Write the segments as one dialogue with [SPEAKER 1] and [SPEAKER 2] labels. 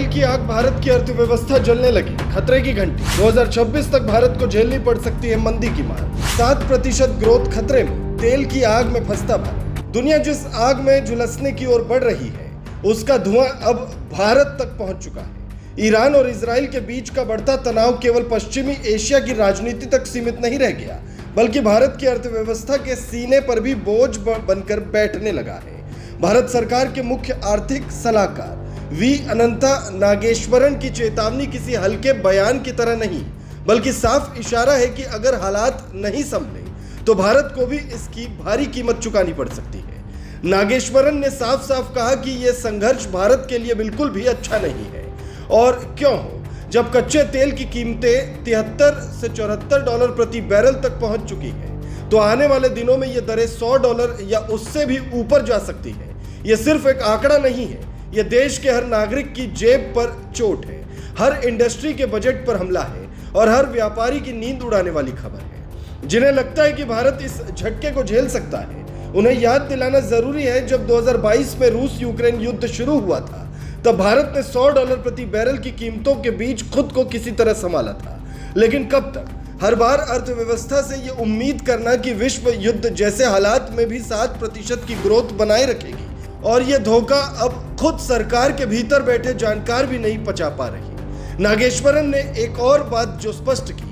[SPEAKER 1] की आग भारत की अर्थव्यवस्था जलने लगी, खतरे की घंटी। 2026 तक भारत को झेलनी पड़ सकती है मंदी की मार। 7% ग्रोथ खतरे में, तेल की आग में फंसता भारत। दुनिया जिस आग में झुलसने की ओर बढ़ रही है, उसका धुआं अब भारत तक पहुंच चुका है। ईरान और इजराइल के बीच का बढ़ता तनाव केवल पश्चिमी एशिया की राजनीति तक सीमित नहीं रह गया, बल्कि भारत की अर्थव्यवस्था के सीने पर भी बोझ बनकर बैठने लगा है। भारत सरकार के मुख्य आर्थिक सलाहकार वी अनंता नागेश्वरन की चेतावनी किसी हल्के बयान की तरह नहीं, बल्कि साफ इशारा है कि अगर हालात नहीं संभले तो भारत को भी इसकी भारी कीमत चुकानी पड़ सकती है। नागेश्वरन ने साफ साफ कहा कि यह संघर्ष भारत के लिए बिल्कुल भी अच्छा नहीं है। और क्यों हो, जब कच्चे तेल की कीमतें 73 से $74 प्रति बैरल तक पहुंच चुकी है, तो आने वाले दिनों में ये दरें $100 या उससे भी ऊपर जा सकती है। ये सिर्फ एक आंकड़ा नहीं है, यह देश के हर नागरिक की जेब पर चोट है, हर इंडस्ट्री के बजट पर हमला है और हर व्यापारी की नींद उड़ाने वाली खबर है। जिन्हें लगता है कि भारत इस झटके को झेल सकता है, उन्हें याद दिलाना जरूरी है, जब 2022 में रूस यूक्रेन युद्ध शुरू हुआ था, तब भारत ने $100 प्रति बैरल की कीमतों के बीच खुद को किसी तरह संभाला था। लेकिन कब तक? हर बार अर्थव्यवस्था से ये उम्मीद करना कि विश्व युद्ध जैसे हालात में भी 7% की ग्रोथ बनाए रखेगी, और ये धोखा अब खुद सरकार के भीतर बैठे जानकार भी नहीं पचा पा रही। नागेश्वरन ने एक और बात जो स्पष्ट की,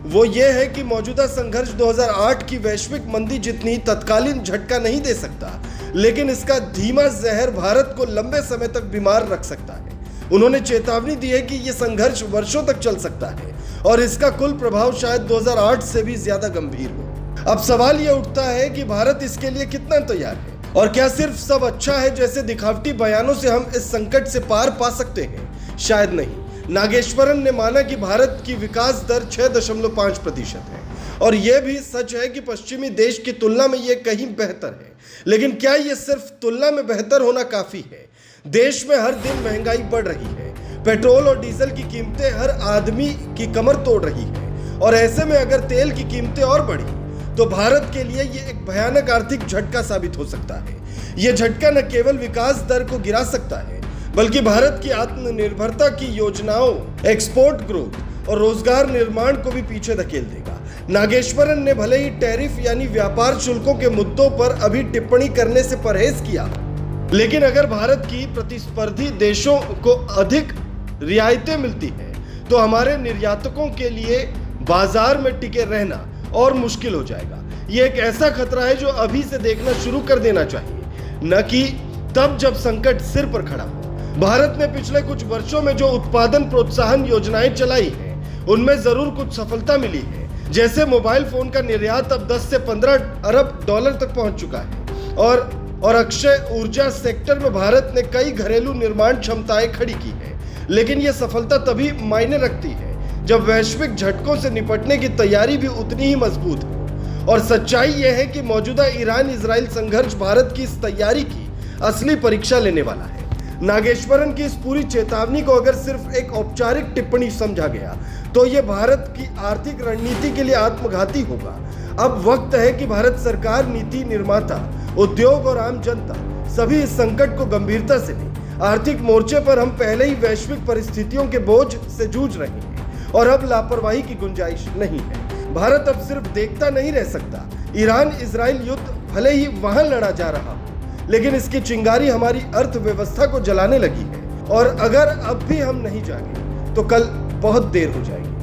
[SPEAKER 1] वो ये है कि मौजूदा संघर्ष 2008 की वैश्विक मंदी जितनी तत्कालीन झटका नहीं दे सकता, लेकिन इसका धीमा जहर भारत को लंबे समय तक बीमार रख सकता है। उन्होंने चेतावनी दी है कि यह संघर्ष वर्षों तक चल सकता है और इसका कुल प्रभाव शायद 2008 से भी ज्यादा गंभीर हो। अब सवाल यह उठता है कि भारत इसके लिए कितना तैयार है, और क्या सिर्फ सब अच्छा है जैसे दिखावटी बयानों से हम इस संकट से पार पा सकते हैं? शायद नहीं। नागेश्वरन ने माना कि भारत की विकास दर 6.5% है, और यह भी सच है कि पश्चिमी देश की तुलना में यह कहीं बेहतर है। लेकिन क्या यह सिर्फ तुलना में बेहतर होना काफी है? देश में हर दिन महंगाई बढ़ रही है, पेट्रोल और डीजल की कीमतें हर आदमी की कमर तोड़ रही है, और ऐसे में अगर तेल की कीमतें और बढ़ी तो भारत के लिए ये एक भयानक आर्थिक झटका साबित हो सकता है। ये झटका न केवल विकास दर को गिरा सकता है, बल्कि भारत की आत्मनिर्भरता की योजनाओं, एक्सपोर्ट ग्रोथ और रोजगार निर्माण को भी पीछे धकेल देगा। नागेश्वरन ने भले ही टैरिफ यानी व्यापार शुल्कों के मुद्दों पर अभी टिप्पणी करने से परहेज किया, लेकिन अगर भारत की प्रतिस्पर्धी देशों को अधिक रियायतें मिलती है, तो हमारे निर्यातकों के लिए बाजार में टिके रहना और मुश्किल हो जाएगा। यह एक ऐसा खतरा है जो अभी से देखना शुरू कर देना चाहिए, न कि तब जब संकट सिर पर खड़ा हो। भारत ने पिछले कुछ वर्षों में जो उत्पादन प्रोत्साहन योजनाएं चलाई हैं, उनमें जरूर कुछ सफलता मिली है। जैसे मोबाइल फोन का निर्यात अब 10 से 15 अरब डॉलर तक पहुंच चुका है, और अक्षय ऊर्जा सेक्टर में भारत ने कई घरेलू निर्माण क्षमताएं खड़ी की है। लेकिन यह सफलता तभी मायने रखती है जब वैश्विक झटकों से निपटने की तैयारी भी उतनी ही मजबूत हो। और सच्चाई यह है कि मौजूदा ईरान इजराइल संघर्ष भारत की इस तैयारी की असली परीक्षा लेने वाला है। नागेश्वरन की इस पूरी चेतावनी को अगर सिर्फ एक औपचारिक टिप्पणी समझा गया, तो यह भारत की आर्थिक रणनीति के लिए आत्मघाती होगा। अब वक्त है कि भारत सरकार, नीति निर्माता, उद्योग और आम जनता सभी इस संकट को गंभीरता से लें। आर्थिक मोर्चे पर हम पहले ही वैश्विक परिस्थितियों के बोझ से जूझ रहे हैं, और अब लापरवाही की गुंजाइश नहीं है। भारत अब सिर्फ देखता नहीं रह सकता। ईरान इजराइल युद्ध भले ही वहां लड़ा जा रहा हो, लेकिन इसकी चिंगारी हमारी अर्थव्यवस्था को जलाने लगी है, और अगर अब भी हम नहीं जागे तो कल बहुत देर हो जाएगी।